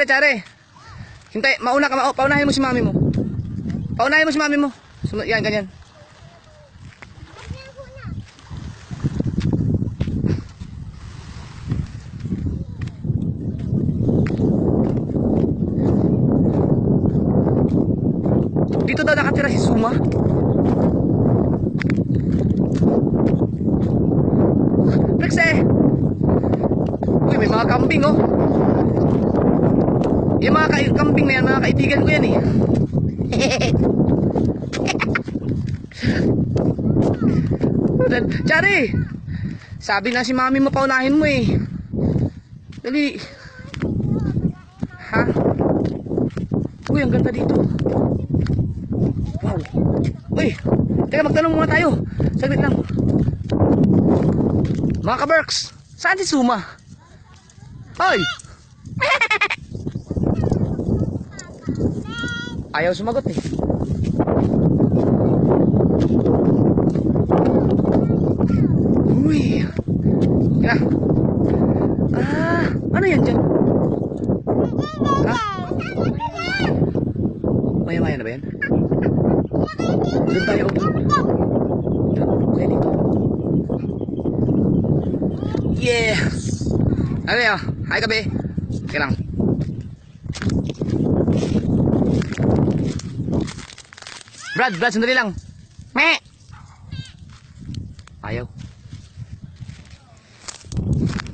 Tsare. Hintay, mauna ka, paunahin mo si mami mo. Paunahin mo si mami mo. Yan, ganyan. Dito daw nakatira si Suma. Rex Uy, may mga kambing oh. Yung mga kambing na yan, mga kaibigan ko yan eh. Chari, sabi na si mami mo paunahin mo eh. Dali. Ha? Uy, ang ganda dito. Wow. Uy, teka magtanong muna tayo. Saglit lang. Mga ka-Berks, saan si Suma? Hoy! Ayaw sumagot eh. Uy. Yan na. Ano yan dyan? Ha? Maya-maya na ba yan? Doon tayo. Okay dito. Yeah. Ano yan? Hi kabe. Okay lang. Brad, sandali lang. Meh! Ayaw.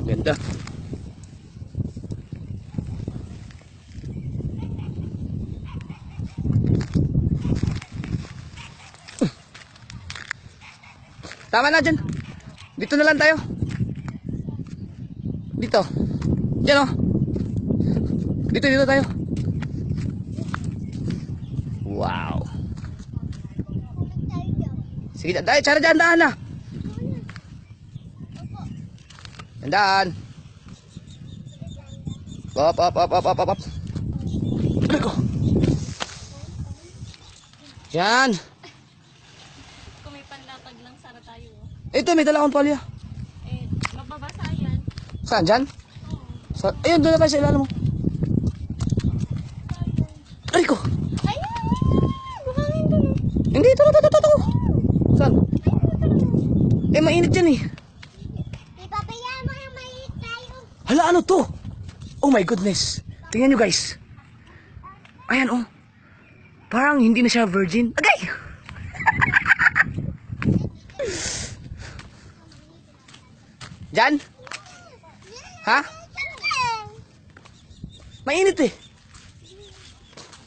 Ganda. Tama na dyan. Dito na lang tayo. Dito. Diyan o. Dito tayo. Wow. Sige, dahil cara daan na. Daan. Op. Yan. Kung may panlatag lang, sana tayo. Ito, may dala akong palya. Eh, mababasa yan. Saan, dyan? Ayun, doon na tayo sa ilalim mo. Aray ko. Ayun! Buhangin doon. Hindi, ito. Saan? Eh, mainit yan eh. Ipabayaan mo yung mainit tayo. Hala, ano to? Oh my goodness. Tingnan nyo guys. Ayan oh. Parang hindi na siya virgin. Agay! Diyan? Ha? Mainit eh.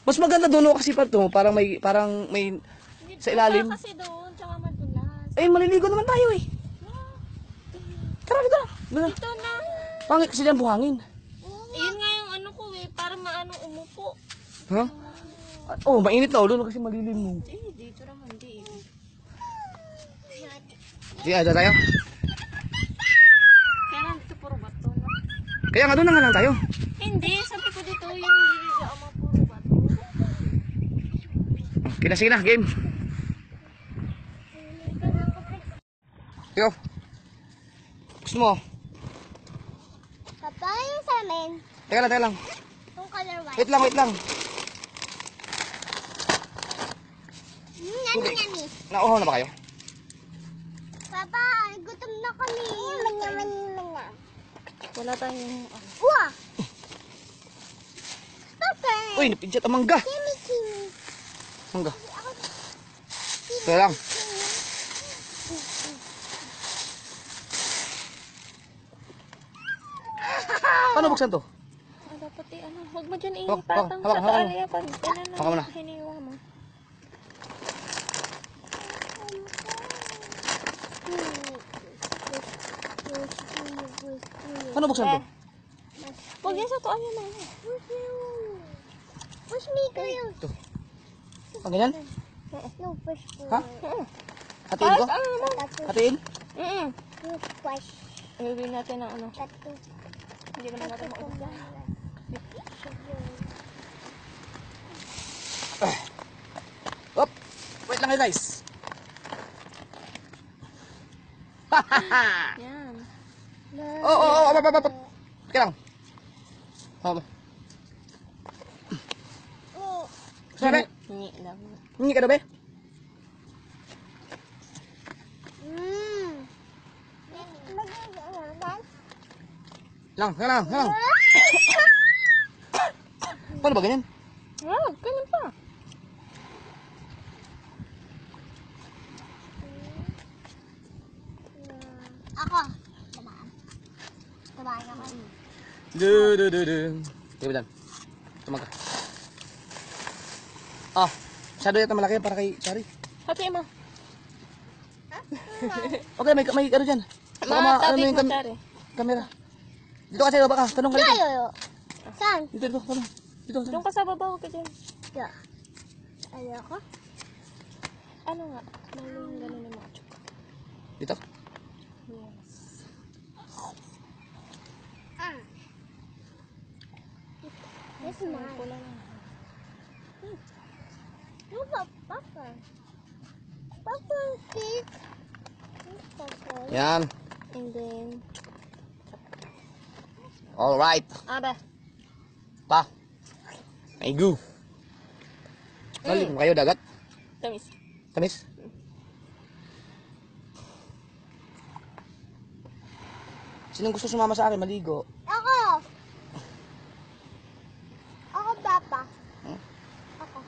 Mas maganda doon kasi pa to. Parang may sa ilalim. Kasi doon, tsaka madulas. Eh, maliligo naman tayo eh. Tara, dito na. Ito na. Pangit kasi dyan buhangin. Yun nga yung ano ko eh, para maano umupo. Ha? Oh, mainit na doon kasi malilim mo. Eh, dito naman, di eh. Sige, dito tayo. Kaya lang dito puro bato na. Kaya nga doon na nga lang tayo. Hindi, sabi ko dito yung hindi ka ama puro bato. Sige na, game. Yo. Gusto mo? Papa, yung sa amin, Teka lang. yung color white. Wait lang. Yummy. Nauhaw na ba kayo? Papa, gutom na kami. Wala tayong... Wah! Okay. Uy, napidjat ang mangga. Kimi. Mangga. Teka lang. Paano buksan to? Dapat ano, huwag mo dyan Hawak, ipatang hawak, sa hawak, kaaliya. Hawak mo na. Hiniwa mo. Paano buksan to? Huwag yan sa tuan yun. Push me, kayo. Ito. Ang ganyan? No, push me. Ha? Hatiin ko? Hatiin? Push. Gagawin natin ang ano. Hindi naman natin maubos. Op! Wait lang kayo guys. Yan. Oo, hop. Teka lang. Hop. Sabi? Hindi lang. Hindi ka daw, be? Lang. Paano ba ganyan? Ganyan pa. Ako. Tamaan ako. Sige, Dan. Tumag ka. Ah, masyado yata malaki para kay Shari. Hati mo. Okay, may ano dyan. Baka Tabi yung mo, Shari. camera. Dito ka sa'yo, baka. Tanong ka dito. Layo. Saan? Dito, tanong. Dito. Doon ka sa baba, huwag ka dyan. Yeah. Ayoko. Ano nga? Maling ganun yung mga chuk. Dito. Yes. This is mine. Pula lang. Look at Papa. Papa cake. Papa. Yan. And then, Alright. aba. Pa. May goo. Malim kayo dagat. Tamis. Tamis. Sinong gusto sumama sa akin maligo? Ako. Ako, Papa. Hmm? Ako.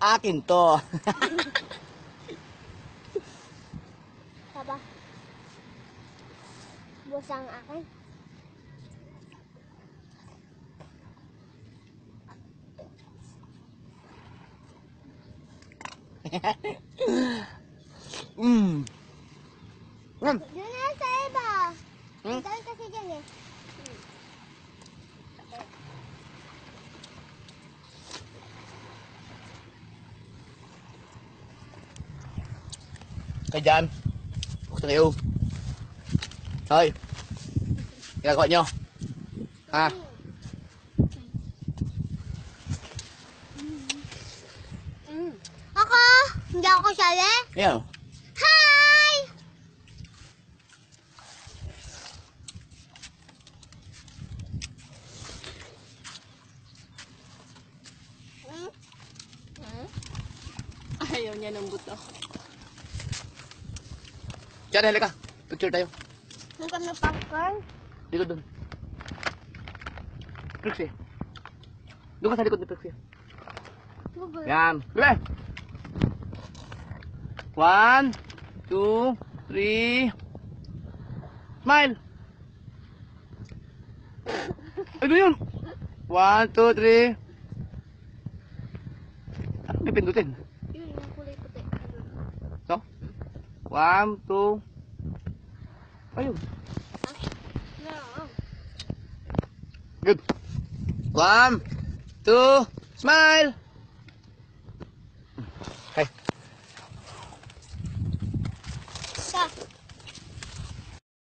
Akin to. Papa. Busang akin. Mm. Yan. Doon na sa iba. Hmm? Doon kasi dyan eh. Kaya dyan. Gusto kayo. Hoy. Ginagawa nyo. Ha? Ako. Hindi ako sali. Ayan. Hi! Ayaw niya ng buto. Diyan, halika. Picture tayo. Nung kami popcorn. Dito doon. Trixie. Doon ka sa likod ni Trixie. Yan. Sige. 1, 2, 3. Smile. Ano yun? 1, 2, 3. Ano pipindutin? Yun, yung kulay puti. So? 1, 2. Ayun. No. Good. 1, 2. Smile.